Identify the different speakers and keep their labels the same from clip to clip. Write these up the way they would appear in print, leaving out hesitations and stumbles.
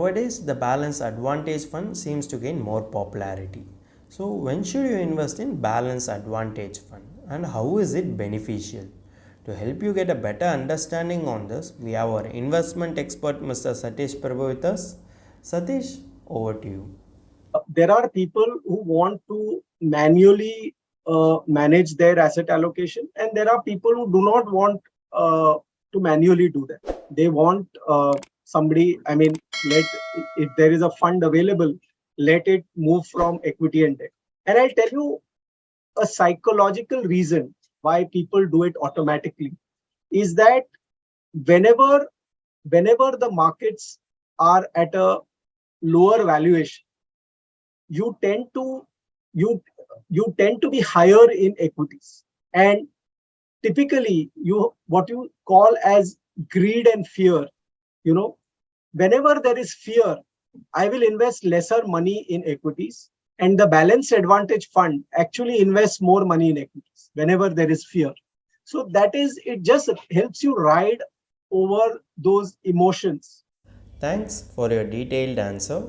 Speaker 1: Nowadays, the balanced advantage fund seems to gain more popularity. So, when should you invest in balanced advantage fund and how is it beneficial? To help you get a better understanding on this, we have our investment expert Mr. Satish Prabhu with us. Satish, over to you.
Speaker 2: There are people who want to manually manage their asset allocation, and there are people who do not want to manually do that. They want somebody, if there is a fund available, let it move from equity and debt. And I'll tell you a psychological reason why people do it automatically is that whenever the markets are at a lower valuation, you tend to be higher in equities, and typically what you call as greed and fear, whenever there is fear, I will invest lesser money in equities, and the balanced advantage fund actually invests more money in equities whenever there is fear. So that is, it just helps you ride over those emotions.
Speaker 1: Thanks for your detailed answer.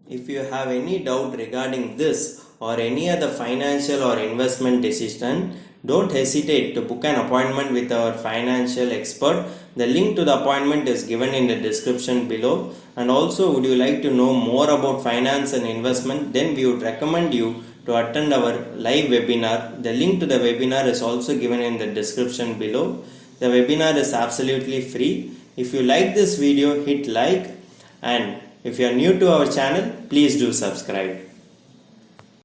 Speaker 1: If you have any doubt regarding this or any other financial or investment decision, don't hesitate to book an appointment with our financial expert. The link to the appointment is given in the description below. And also, would you like to know more about finance and investment? Then we would recommend you to attend our live webinar. The link to the webinar is also given in the description below. The webinar is absolutely free. If you like this video, hit like, and if you are new to our channel, please do subscribe.